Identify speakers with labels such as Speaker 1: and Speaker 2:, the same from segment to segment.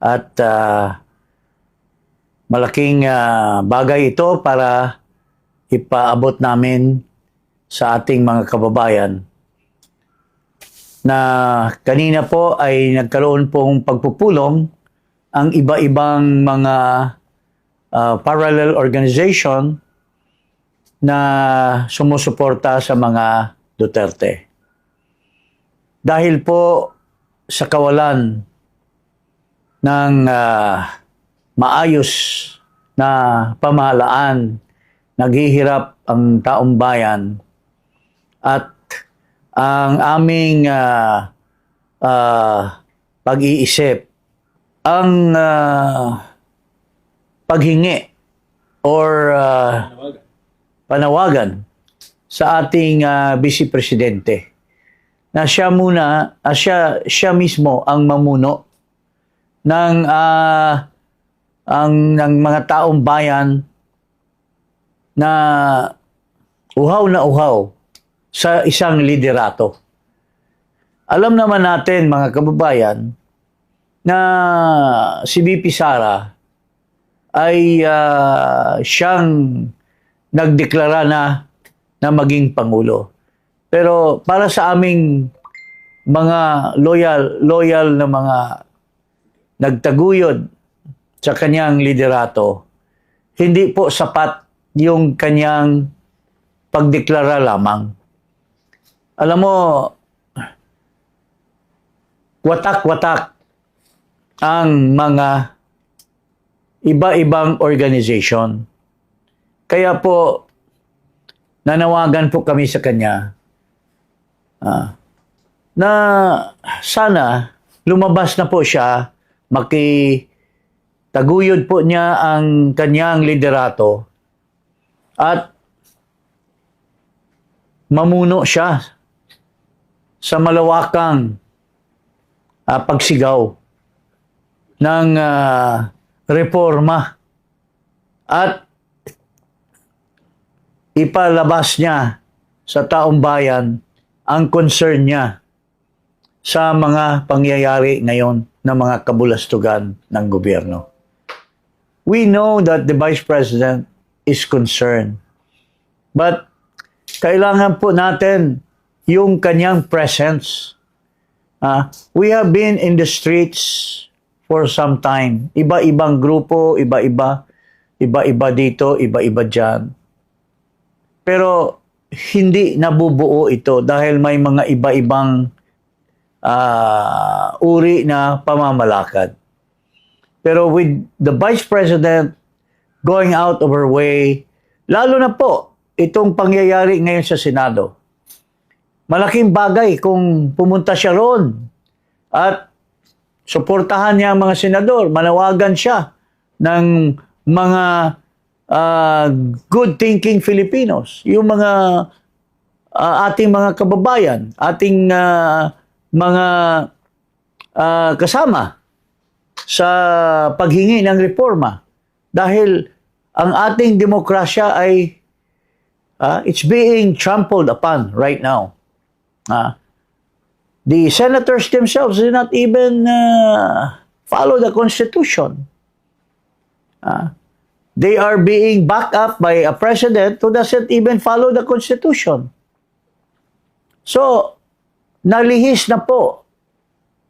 Speaker 1: At malaking bagay ito para ipaabot namin sa ating mga kababayan na kanina po ay nagkaroon pong pagpupulong ang iba-ibang mga parallel organization na sumusuporta sa mga Duterte. Dahil po sa kawalan ng maayos na pamahalaan, naghihirap ang taong bayan at ang aming pag-iisip, ang paghingi or panawagan sa ating Vice Presidente na siya muna, siya mismo ang mamuno ng ng mga taong bayan na uhaw sa isang liderato. Alam naman natin mga kababayan na si VP Sara ay siyang nagdeklara na maging Pangulo. Pero para sa aming mga loyal na mga nagtaguyod sa kanyang liderato, hindi po sapat yung kanyang pagdeklara lamang. Alam mo, watak-watak ang mga iba-ibang organization. Kaya po, nanawagan po kami sa kanya na sana lumabas na po siya, makitaguyod po niya ang kanyang liderato at mamuno siya sa malawakang pagsigaw ng reforma at ipalabas niya sa taong bayan ang concern niya sa mga pangyayari ngayon ng mga kabulastugan ng gobyerno. We know that the Vice President is concerned, but kailangan po natin yung kanyang presence. We have been in the streets for some time. Iba-ibang grupo, iba-iba dito, iba-iba dyan. Pero hindi nabubuo ito dahil may mga iba-ibang uri na pamamalakad. Pero with the Vice President going out of her way, lalo na po itong pangyayari ngayon sa Senado, malaking bagay kung pumunta siya roon at suportahan niya ang mga senador, manawagan siya ng mga good-thinking Filipinos, yung mga ating mga kababayan, ating mga kasama sa paghingi ng reforma. Dahil ang ating demokrasya ay it's being trampled upon right now. The senators themselves do not even follow the Constitution. They are being backed up by a president who doesn't even follow the Constitution. So, nalihis na po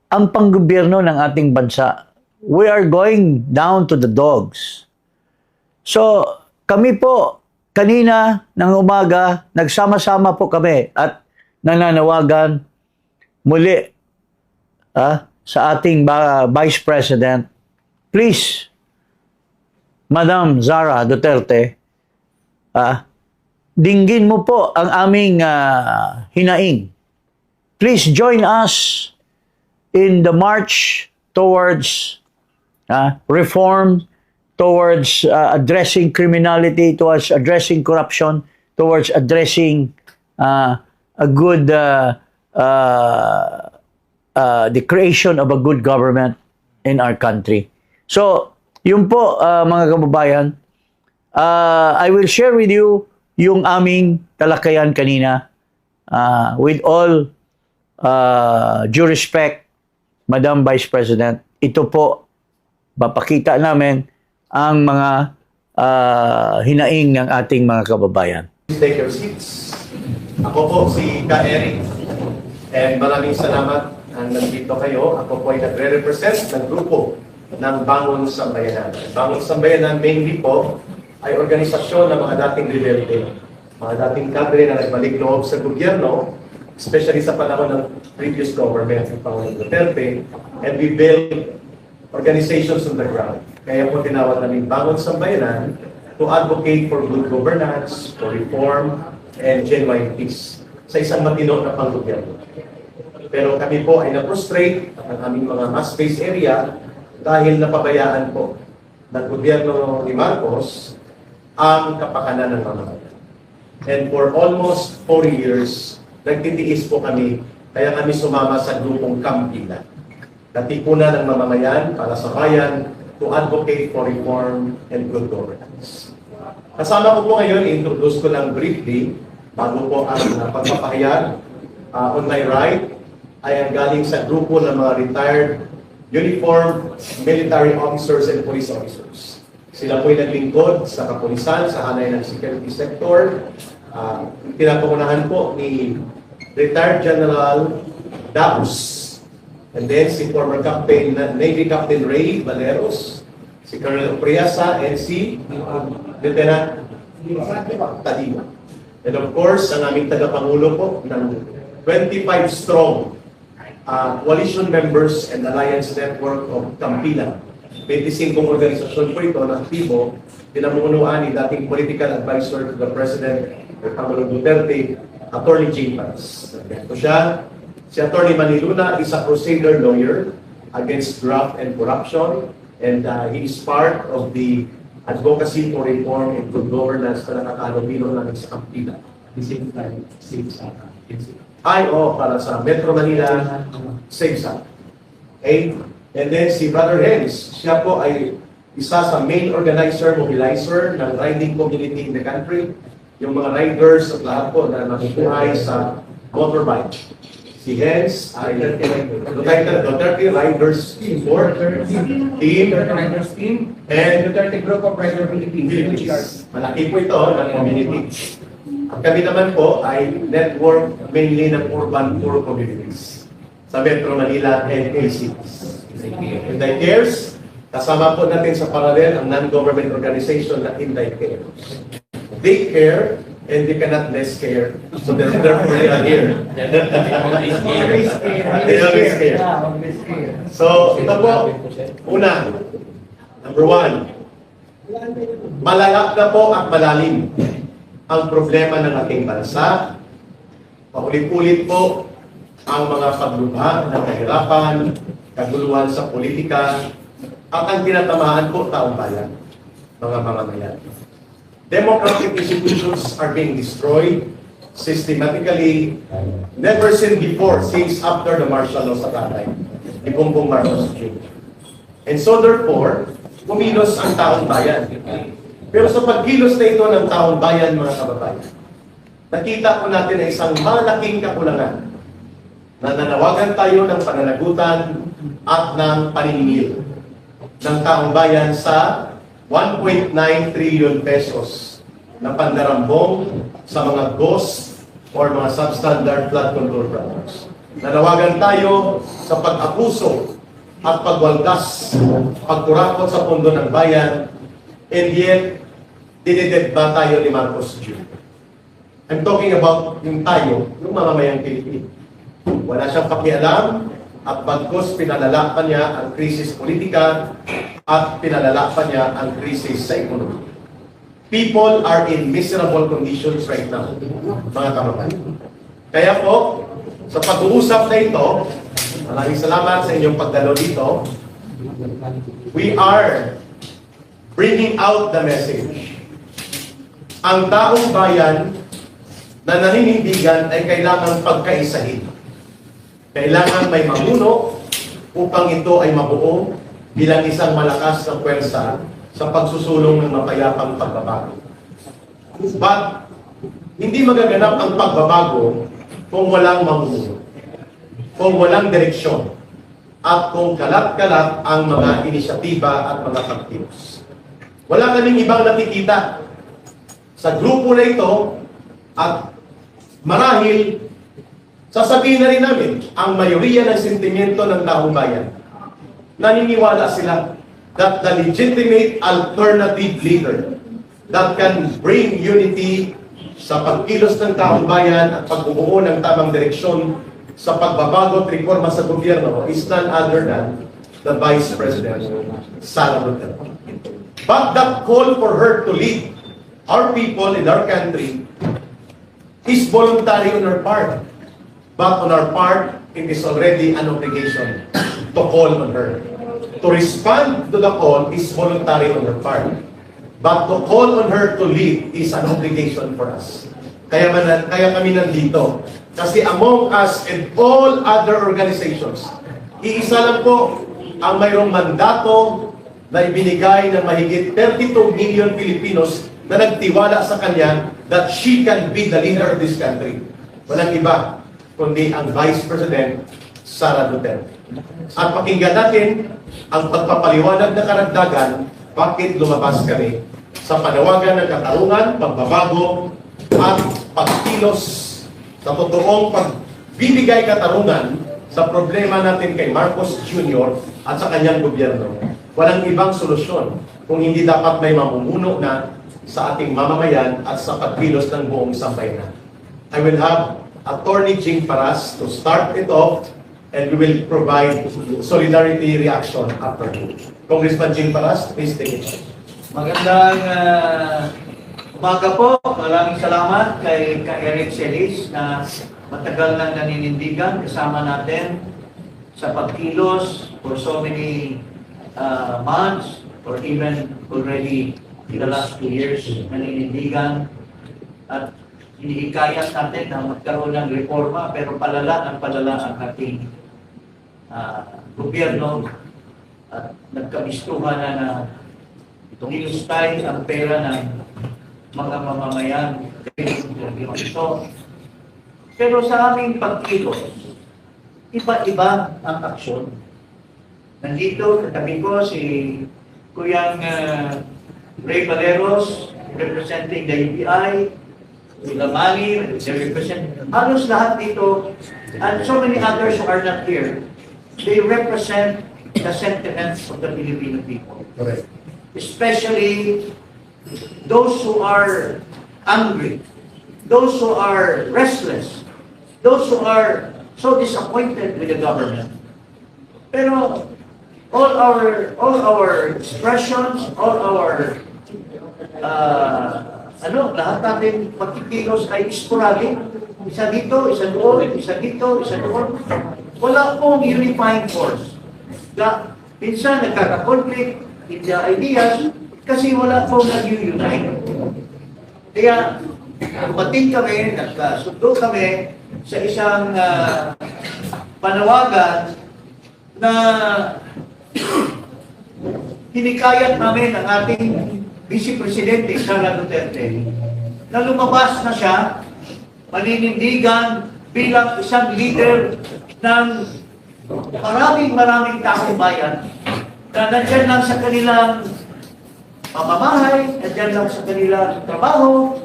Speaker 1: ang panggobyerno ng ating bansa. We are going down to the dogs. So, kami po, kanina ng umaga, nagsama-sama po kami at nananawagan muli sa ating Vice President. Please, Madam Sara Duterte, dinggin mo po ang aming hinaing. Please join us in the march towards reform, towards addressing criminality, towards addressing corruption, towards addressing a good, the creation of a good government in our country. So, yun po mga kababayan, I will share with you yung aming talakayan kanina with all due respect, Madam Vice President. Ito po mapakita namin ang mga hinaing ng ating mga kababayan.
Speaker 2: Please take your seats. Ako po si Ka Eric. And maraming salamat ang nandito kayo. Ako po ay nagre-represent ng grupo ng Bangon Sambayanan. Bangon Sambayanan mainly po ay organisasyon ng mga dating rebelde, mga dating kadre na nagbalik loob sa gobyerno, especially sa panahon ng previous government ng Pangulong Duterte, and we build organizations on the ground. Kaya po tinawag namin Bangon Sambayanan to advocate for good governance, for reform, and genuine peace sa isang matino na panggobyerno. Pero kami po ay na-frustrate ang aming mga mass-based area dahil napabayaan po ng gobyerno ni Marcos ang kapakanan ng mamamayan. And for almost 4 years, nagtitiis po kami, kaya kami sumama sa grupong Kampila. Natipunan ng mamamayan para sa bayan to advocate for reform and good governance. Kasama ko po ngayon, introduce ko lang briefly, bago po ang pagpapahayag. On my right, ay ang galing sa grupo ng mga retired uniformed military officers and police officers. Sila po'y naglingkod sa kapulisan, sa hanay ng security sector. Pinapangunahan po ni retired General Daus. And then si former Captain, Navy Captain Ray Valeros, si Colonel Priasa, and si Lieutenant Tadima. And of course, ang aming tagapangulo po ng 25-strong coalition members and alliance network of Kampila. 25 organisasyon po ito na aktibo, pinamunuan ni dating political advisor to the President, Pangulong Duterte, Attorney Jane Paz. Ito siya. Si Attorney Maniluna is a crusader lawyer against graft and corruption, and he is part of the advocacy for reform and good governance na nakakalubilo namin sa Kampila. Para sa Metro Manila, SEGSA. Okay? And then si Brother Hennis, siya po ay isa sa main organizer, mobilizer ng riding community in the country. Yung mga riders at lahat po na nakukuhay sa motorbike. Si Hens ay Duterte Riders Team, and
Speaker 3: Duterte Group of Rider Philippines.
Speaker 2: Malaki po ito ng community. At kami naman po ay network mainly ng urban poor communities sa Metro Manila and ACs. Inday Cares, kasama po natin sa parallel ang non-government organization na Inday Cares. They care and they cannot less care. So therefore they are here. They always care. So ito po, una, number 1, malalap na po at malalim ang problema ng ating bansa. Paulit-ulit po ang mga paglubha ng kahirapan, kaguluhan sa politika, at ang tinatamaan po taong bayan, mga mamamayan. Democratic institutions are being destroyed systematically, never seen before since after the martial law sa tatay ni Bongbong Marcos Jr. And so therefore, kumilos ang taong bayan. Pero sa pagkilos na ito ng taong bayan, mga kababayan, nakita po natin na isang malaking kakulangan na nanawagan tayo ng pananagutan at ng paniningil ng taong bayan sa 1.9 trillion pesos na pandarambong sa mga ghost or mga substandard flood control projects. Nanawagan tayo sa pag-abuso at pagwaldas, pagkurakot sa pondo ng bayan, and yet, dinided ba tayo ni Marcos Jr.? I'm talking about yung tayo, yung mamamayang Pilipino. Wala siyang pakialam at bagkos pinalala pa niya ang krisis politika at pinalala pa niya ang krisis sa ekonomiya. People are in miserable conditions right now, mga kababayan. Kaya po, sa pag-uusap na ito, maraming salamat sa inyong pagdalo dito. We are bringing out the message. Ang taong bayan na naninindigan ay kailangan pagkaisahin. Kailangan may mamuno upang ito ay mabuo bilang isang malakas na pwersa sa pagsusulong ng mapayapang pagbabago. But, hindi magaganap ang pagbabago kung walang mamuno, kung walang direksyon, at kung kalat-kalat ang mga inisyatiba at mga partidos. Wala kaming ibang nakikita sa grupo na ito at marahil sasabihin na rin namin ang mayoriya ng sentimiento ng taong bayan. Naniniwala sila that the legitimate alternative leader that can bring unity sa pagkilos ng taong bayan at pagbubuo ng tamang direksyon sa pagbabago at reforma sa gobyerno is none other than the Vice President, Sara Duterte. But that call for her to lead our people in our country is voluntary on our part. But on our part, it is already an obligation to call on her. To respond to the call is voluntary on her part. But to call on her to lead is an obligation for us. Kaya kami nandito. Kasi among us and all other organizations, iisa lang po ang mayroong mandato na ibinigay ng mahigit 32 million Filipinos na nagtiwala sa kanya that she can be the leader of this country. Walang iba kundi ang Vice President, Sara Duterte. At pakinggan natin ang pagpapaliwanag na karagdagan bakit lumabas kami sa panawagan ng katarungan, pagbabago, at pagkilos sa totoong pagbibigay katarungan sa problema natin kay Marcos Jr. at sa kanyang gobyerno. Walang ibang solusyon kung hindi dapat may mamumuno na sa ating mamamayan at sa pagkilos ng buong sambayanan. I will have Attorney Jing Paras to start it off and we will provide solidarity reaction after. Congressman Jing Paras, please take it.
Speaker 4: Magandang umaga po. Maraming salamat kay Eric Celis na matagal nang naninindigan kasama natin sa pagkilos for so many months or even already in the last 2 years naninindigan at hinihikayat natin na magkaroon ng reforma pero palala ang ating gobyerno at nagkabistuhan na ilustay ang pera ng mga mamamayan. Pero sa aming pagkilos, iba-iba ang aksyon. Nandito, katabi ko si Kuyang Ray Valeros, representing the UBI, Lamali, they represent, halos lahat dito, and so many others who are not here, they represent the sentiments of the Filipino people.
Speaker 2: Correct.
Speaker 4: Especially those who are angry, those who are restless, those who are so disappointed with the government. Pero all our expressions, all our lahat natin pagkikilos ay sporadic. Isa dito, isa doon, isa dito, isa doon. Wala pong unifying force. Minsan nagkaka-conflict in the ideas kasi wala pong nag-unite. Kaya dumating kami, nagkasundo kami sa isang panawagan na hinikayat namin ang ating Vice Presidente Sara Duterte na lumabas na siya maninindigan bilang isang leader ng maraming taong bayan na nandyan lang sa kanilang pamamahay, nandyan lang sa kanilang trabaho,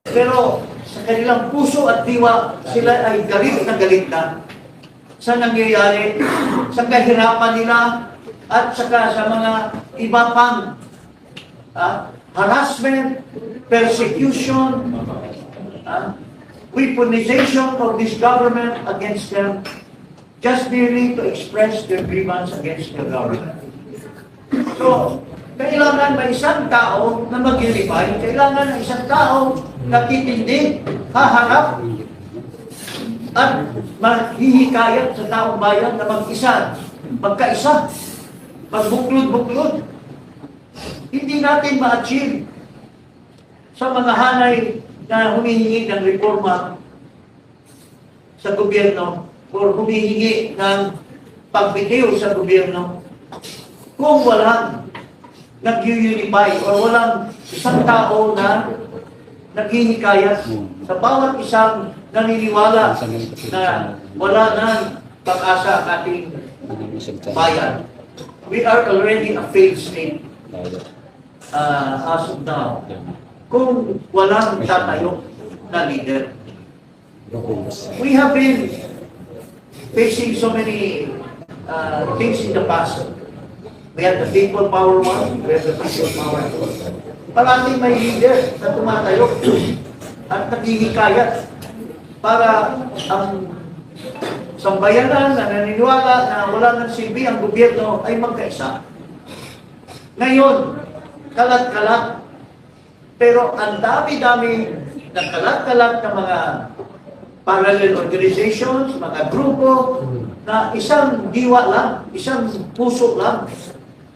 Speaker 4: pero sa kanilang puso at diwa, sila ay galit na sa nangyayari, sa kahirapan nila, at saka sa mga iba pang harassment, persecution, weaponization of this government against them, just merely to express their grievance against the government. So, kailangan may isang tao na mag-unify, kailangan ng isang tao na titindig, haharap, at maghihikayat sa taong bayan na magkaisa, magbuklod-buklod. Hindi natin ma-achieve sa mga hanay na humihingi ng reforma sa gobyerno o humihingi ng pagbitiw sa gobyerno kung walang nag-unify o walang isang tao na naghihikayat sa bawat isang naniniwala na wala nang pag-asa ang ating bayan, we are already a failed state as of now. Kung walang tatayo na leader. We have been facing so many things in the past. We had the people power one, we have the people power two. Parating may leader na tumatayo at naghihikayat para ang sambayanan na naniniwala na wala ng silbi ang gobyerno ay magkaisa. Ngayon, kalat-kalat. Pero ang dami-dami na kalat-kalat na mga parallel organizations, mga grupo, na isang diwa lang, isang puso lang,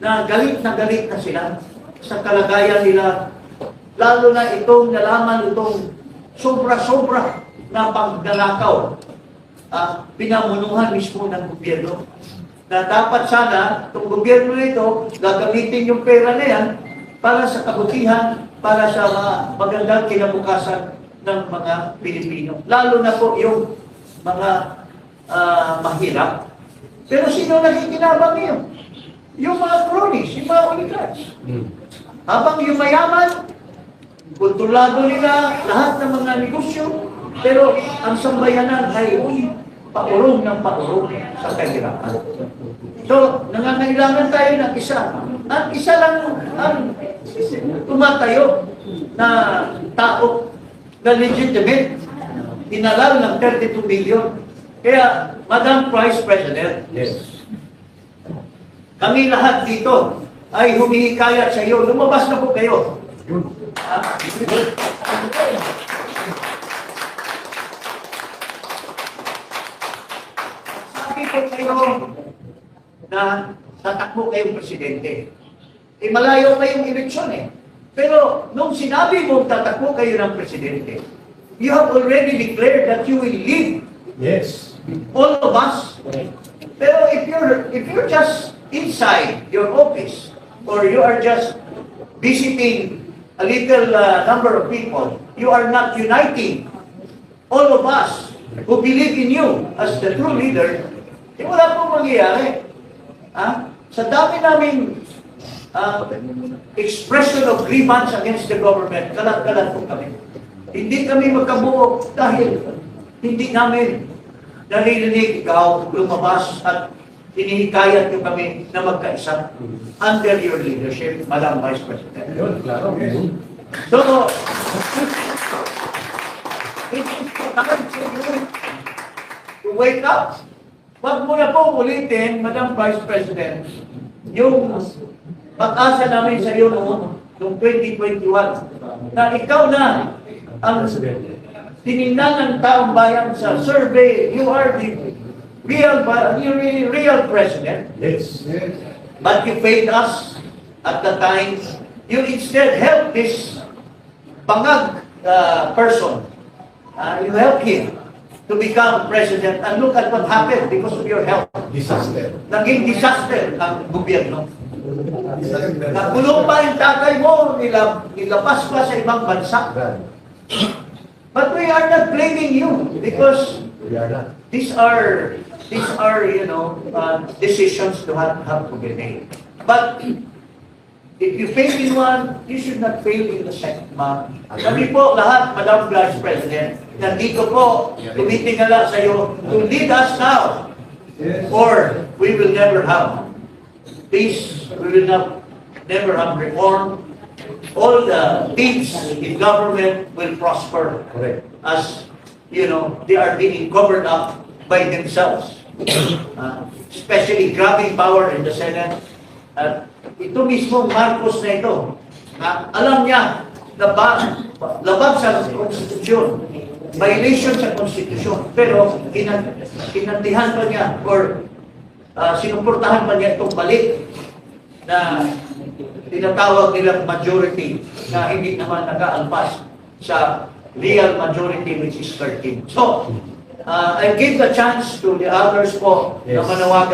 Speaker 4: na galit na sila sa kalagayan nila. Lalo na itong nalaman itong sobra-sobra na pagnanakaw, pinamunuhan mismo ng gobyerno. Na dapat sana, itong gobyerno nito, gagamitin yung pera na yan para sa kabutihan, para sa magandang kinabukasan ng mga Pilipino. Lalo na po yung mga mahirap. Pero sino nakikinabang niyo? Yung mga cronies, yung mga oligarchs. Habang yung mayaman, kontrolado nila lahat ng mga negosyo, pero ang sambayanan ay paurong ng paurong sa kahirapan. So, nangangailangan tayo ng isa. Ang isa lang ang tumatayo na tao na legitimate, inalal ng 32 billion. Kaya, Madam Vice President, kami lahat dito ay humihikayat sa iyo. Lumabas na po kayo. Sabi ko kayo na tatakbo kayong presidente. Malayo kayong eleksyon eh. Pero nung sinabi mo tatakbo kayo ng presidente, you have already declared that you will lead.
Speaker 2: Yes.
Speaker 4: All of us. Pero if you're just inside your office or you are just visiting a little number of people, you are not uniting all of us who believe in you as the true leader, wala pong mangyayari. Sa dami naming expression of grievance against the government, kalat-kalat po kami. Hindi kami magkabuo dahil hindi namin naririnig ikaw lumabas at hinihikayat nyo kami na magkaisa under your leadership, Madam Vice President. So, it is time to wake up. Wag mo na po ulitin, Madam Vice President, yung pag-asa namin sa iyo noong 2021 na ikaw na ang tinignan ng taong bayan sa survey. You are the real president.
Speaker 2: Yes.
Speaker 4: But you failed us at the time. You instead helped this bangag person. You helped him to become president. And look at what happened because of your help.
Speaker 2: Disaster.
Speaker 4: Naging disaster ang gobyerno. Nagulong pa yung tatay mo, nilabas pa sa ibang bansa. But we are not blaming you because
Speaker 2: We are not.
Speaker 4: these are decisions to have to be made. But if you fail in one, you should not fail in the second. Kami po lahat, Madam Vice President, nandito po, tumitingala sa iyo to lead us now, or we will never have peace, we will never have reform. All the things in government will prosper
Speaker 2: Correct.
Speaker 4: as, they are being covered up by themselves. Especially grabbing power in the Senate. At ito mismo Marcos na ito, alam niya na labag sa konstitusyon, violation sa konstitusyon, pero kinantihan pa niya or sinuportahan pa niya itong balik na tinatawag nilang majority na hindi naman nag-aalpas sa real majority which is 13. So, I give the chance to the others po na manawagan